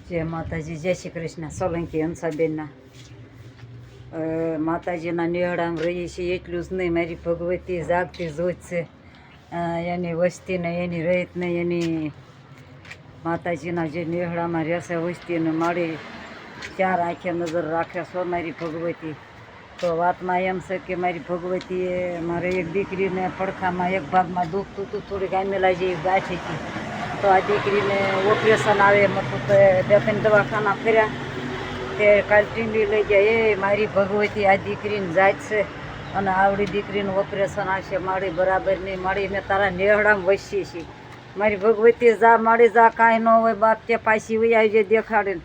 જય માતાજી, જય શ્રી કૃષ્ણ. સોલંકી હંસાબેનના માતાજીના નિહળામાં રહીએ છીએ એટલું જ નહીં, મારી ભગવતી જાગતી જોત છે. એની વસ્તીને એની રહીતને એની માતાજીના જે નિહળામાં રહેશે વસ્તીને મારી ચાર આંખે નજર રાખે છો મારી ભગવતી. તો વાતમાં એમ છે કે મારી ભગવતીએ મારે એક દીકરીને પડખામાં એક ભાગમાં દુખતું હતું, થોડીક આમેલા જેવી ગાંઠ હતી. તો આ દીકરીને ઓપરેશન આવે મતલબ બે ત્રણ દવાખાના ફર્યા તે કાલ ટીંડી લઈ ગયા. એ મારી ભગવતી આ દીકરીને જાત છે અને આવડી દીકરીનું ઓપરેશન આવશે મારી બરાબર નહીં. મારી મેં તારા નેહડામાં વસી છીએ મારી ભગવતી. જા મારી જા, કાંઈ ન હોય બાપ તે પાછી વહી આવી જાય દેખાડીને.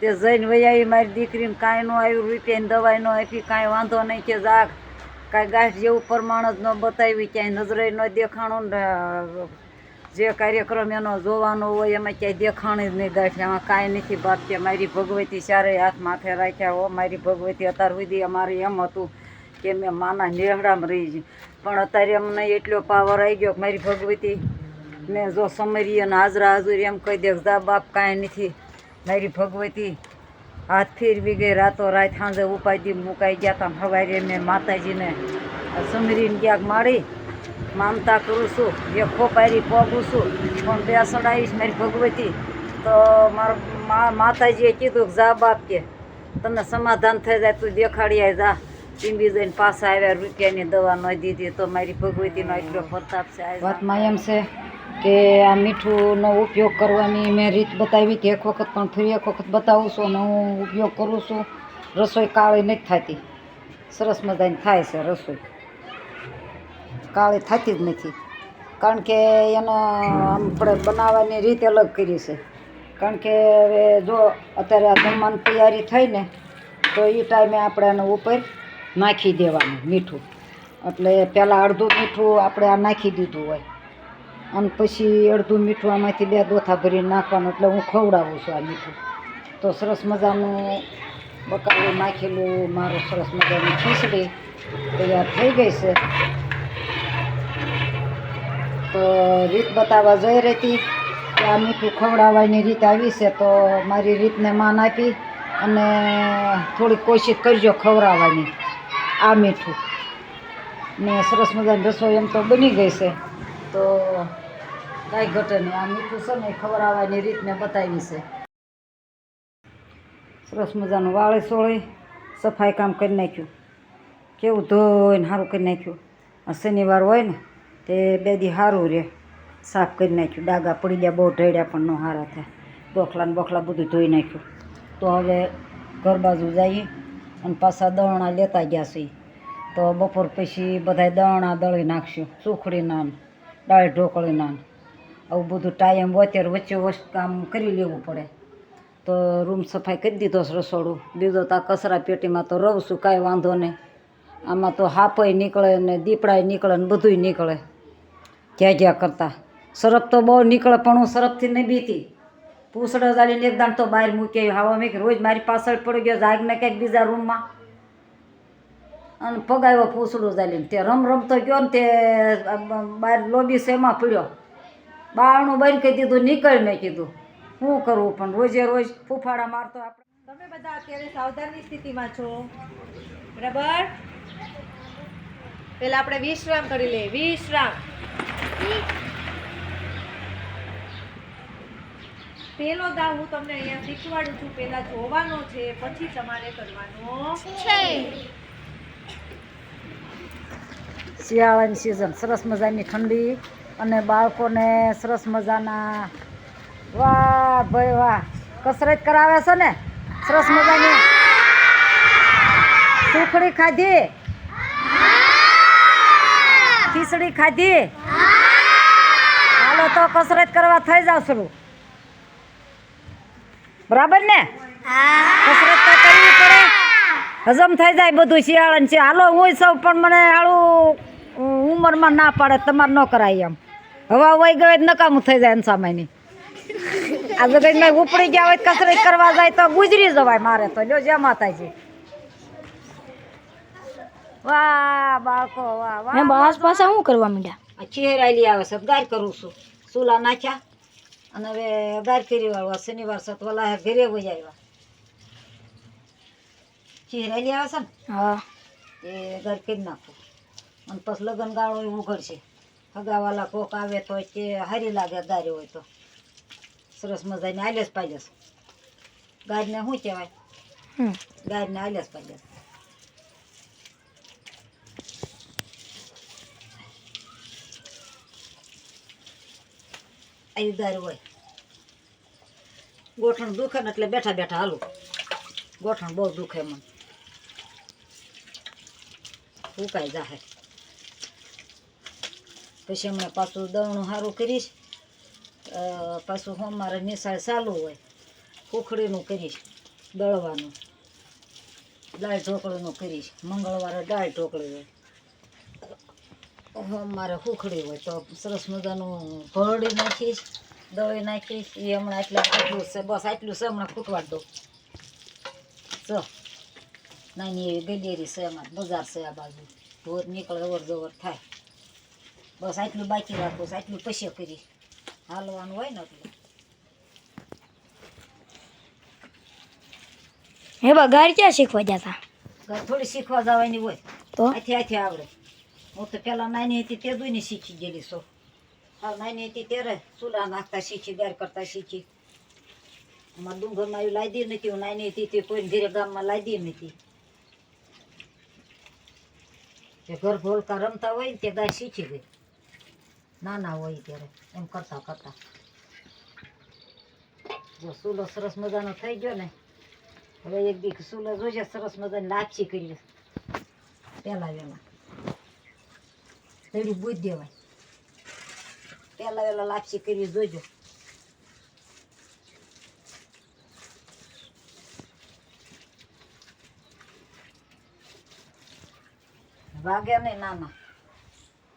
તે જઈને વહી આવી મારી દીકરીને કાંઈ ન આવ્યું, રૂપિયાની દવાઈ ન આપી, કાંઈ વાંધો નહીં. કે જાગ કાંઈ ગાંઠ જેવું પ્રમાણ જ ન બતાવી, ક્યાંય નજરે ન દેખાણું ને જે કાર્યક્રમ એનો જોવાનો હોય એમાં ક્યાંય દેખાણી જ નહીં ગાંઠ. એમાં કાંઈ નથી બાપ કે મારી ભગવતી ચારેય હાથ માથે રાખ્યા હો મારી ભગવતી. અત્યાર સુધી અમારે એમ હતું કે મેં માના નેહડામાં રહી જઈ, પણ અત્યારે અમને એટલો પાવર આવી ગયો કે મારી ભગવતી ને જો સમરીએ અને હાજરા હાજર એમ કહી દે જા બાપ કાંઈ નથી. મારી ભગવતી હાથ ફેરવી ગઈ, રાતો રાત સાંજે ઉપાધી મુકાઈ ગયા હતા. સવારે મેં માતાજીને સમરીને ક્યાંક મારી માનતા કરું છું, એ ખોપારી પોગું છું, પણ બે સડાવીશ મારી ભગવતી. તો મારા માતાજીએ કીધું કે જા બાપ કે તને સમાધાન થઈ જાય, તું દેખાડી આવી જા. ટીંબી જઈને પાછા આવ્યા, રૂપિયાની દવા ન દીધી. તો મારી ભગવતીનો એટલો પ્રતાપ છે. વાતમાં એમ છે કે આ મીઠુંનો ઉપયોગ કરવાની મેં રીત બતાવી હતી એક વખત, પણ ફરી એક વખત બતાવું છું અને હું ઉપયોગ કરું છું. રસોઈ કાળી નથી થતી, સરસ મજાની થાય છે રસોઈ, કાળી થતી જ નથી. કારણ કે એનો આપણે બનાવવાની રીત અલગ કરી છે. કારણ કે હવે જો અત્યારે આ જમવાની તૈયારી થઈ ને તો એ ટાઈમે આપણે આને ઉપર નાખી દેવાનું મીઠું. એટલે પહેલાં અડધું મીઠું આપણે આ નાખી દીધું હોય અને પછી અડધું મીઠું આમાંથી બે દોથા ભરીને નાખવાનું. એટલે હું ખવડાવું છું આ મીઠું. તો સરસ મજાનું બકાલું નાખેલું મારું સરસ મજાની ખીચડી તૈયાર થઈ ગઈ છે. તો રીત બતાવવા જઈ રહી હતી કે આ મીઠું ખવડાવવાની રીત આવી છે. તો મારી રીતને માન આપી અને થોડીક કોશિશ કરજો ખવડાવવાની આ મીઠું. ને સરસ મજાની રસોઈ એમ તો બની ગઈ છે. તો કાંઈ ઘટે નહીં, આ મીઠું છે ને ખવડાવવાની રીત મેં બતાવી છે. સરસ મજાનું વાળે સોળે સફાઈ કામ કરી નાખ્યું, કેવું ધોઈને સારું કરી નાખ્યું. આ શનિવાર હોય ને તે બે દી સારું રહે, સાફ કરી નાખ્યું. ડાઘા પડી ગયા બહુ ઢળ્યા પણ ન સારા થાય. બોખલા ને બોખલા બધું ધોઈ નાખ્યું. તો હવે ઘર બાજુ જઈએ અને પાછા દળણા લેતા ગયા છીએ. તો બપોર પછી બધાય દળણા દળી નાખશું, સુખડીના દાળ ઢોકળીના આવું બધું ટાઈમ અત્યારે વચ્ચે વચ્ચે કામ કરી લેવું પડે. તો રૂમ સફાઈ કરી દીધો રસોડું. બીજો તો આ કચરા પેટીમાં તો રહું છું, કાંઈ વાંધો નહીં. આમાં તો હાપય નીકળે ને દીપડાય નીકળે ને બધુંય નીકળે જ્યાં જ્યાં કરતાં. સરફ તો બહુ નીકળે પણ હું સરફથી નહીં બીતી. પૂછડો ચાલીને એક દાણ તો બહાર મૂકી હવા મેં રોજ મારી પાછળ પડી ગયો જાગને કંઈક બીજા રૂમમાં અને પગાવ્યો પૂછડું ચાલીને. તે રમતો ગયો ને તે બહાર લોબી શેમાં પડ્યો, બારણું બંધ કરી દીધું, નીકળ મેં કીધું શું કરવું. પણ રોજે રોજ ફૂફાડા મારતો આપણે. તમે બધા અત્યારે સાવધાનની સ્થિતિમાં છો, બરાબર? પહેલા આપણે વિશ્રામ કરી લઈએ. વિશ્રામ. પહેલો દાવ હું તમને અહીંયા શીખવાડું છું. પહેલા જોવાનો છે, પછી તમારે કરવાનો છે. શિયાળાની સિઝન, સરસ મજાની ઠંડી અને બાળકોને સરસ મજાના વાહ ભાઈ વાહ કસરત કરાવે છે ને. સરસ મજાની સુખડી ખાધી, ખીચડી ખાધી. હાલો તો કસરત કરવા થઈ જાવ શરૂ, બરાબર ને? કસરત તો કરવી પડે, હજમ થઈ જાય બધું. શિયાળાની છે હાલો હું સૌ, પણ મને હાલું ઉંમરમાં ના પાડે તમારે ન કરાય એમ. હવા વહી ગયો નકામું થઈ જાય અંસામાની. આ જગ્યાએ ઉપડી ગયા હોય કસરત કરવા જાય તો ગુજરી જવાય મારે તો. લ્યો જય માતાજી. વાહ બાળકો વાહ વાહ. બસ પાછા શું કરવા માંડ્યા? ચહેરા લઈ આવે છે, ગાય કરું છું. ચૂલા નાખ્યા અને હવે ગાર કરી વાળવા શનિવાર સતવાલા ઘરે વહી આવ્યા ચીરાઈ આવે છે ને હા એ ઘર કરી નાખું અને પછી લગ્ન ગાળો એ ઉઘડશે હગાવાલા કોક આવે તો કે હારી લાગે ગારે હોય તો સરસ મજાની આલેસ પાલેસ ગાયને શું કહેવાય ગાયને આલેસ પાલેસ આવી ગાય હોય ગોઠણ દુખે ને એટલે બેઠા બેઠા હાલું ગોઠણ બહુ દુખે મને ઉકાઈ જાહે પછી હમણાં પાછું દવણું સારું કરીશ પાછું અમારે નિશાળ ચાલુ હોય ઉખડીનું કરીશ દળવાનું દાળ ઢોકળીનું કરીશ મંગળવારે દાળ ઢોકળી હોય મારે ઉખડી હોય તો સરસ મજાનું ભરડી નાખીશ દળી નાખીશ એ હમણાં આટલું છે બસ આટલું છે હમણાં ફૂટવાડ દઉં જો નાની એવી ગલેરી છે એમાં બજાર છે આ બાજુ ઢોર નીકળે અવર જવર થાય બસ આટલું બાકી રાખું આટલું પછી કરીશ હાલવાનું હોય ને એટલે હે બા ગાડી ક્યાં શીખવા જતા થોડી શીખવા જવાની હોય તો આથી આવડે હું તો પેલા નાની હતી તે દોઈને શીખી ગયેલી છો હા નાની હતી ત્યારે ચૂલા નાખતા શીખી ગાર કરતા શીખી અમારા ડુંગરમાં એવું લાદી નથી હું નાની હતી તે કોઈને ઘરે ગામમાં લાદી નથી તે ઘર ભોલકા રમતા હોય ને તે ગાય શીખી ગઈ નાના હોય ત્યારે એમ કરતા કરતા જો ચૂલો સરસ મજાનો થઈ ગયો ને હવે એક દી ચૂલો જોજે સરસ મજાની લાપસી કરી પહેલા વેલા તેડી બૂજ દેવાય પહેલા વેલા લાપસી કરી જોજો વાગે નહીં નાના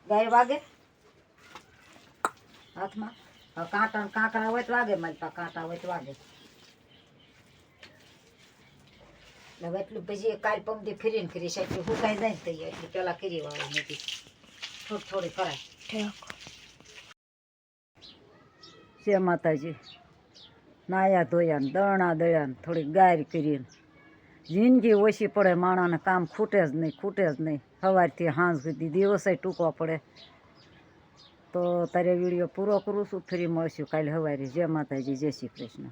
ગાય વાગે હાથમાં કાંટા કાંકરા હોય તો વાગે મારી પાસે કાંટા હોય તો વાગે એટલે એટલું પછી કાલ પંપથી ફરીને ફરીશ એટલું સુકાઈ જાય ને થઈ એટલી પેલા કરી વાળું નથી થોડી થોડી કરાય છે માતાજી નાયા ધોયા ને દણા દળ્યા ને થોડી ગાય કરીને જિંદગી ઓછી પડે માણાને કામ ખૂટે જ નહીં સવારથી સાંજ સુધી દિવસે ટૂંકવા પડે તો તારે વિડીયો પૂરો કરું છું ફરી મળશું કાલે સવારે જય માતાજી જય શ્રી કૃષ્ણ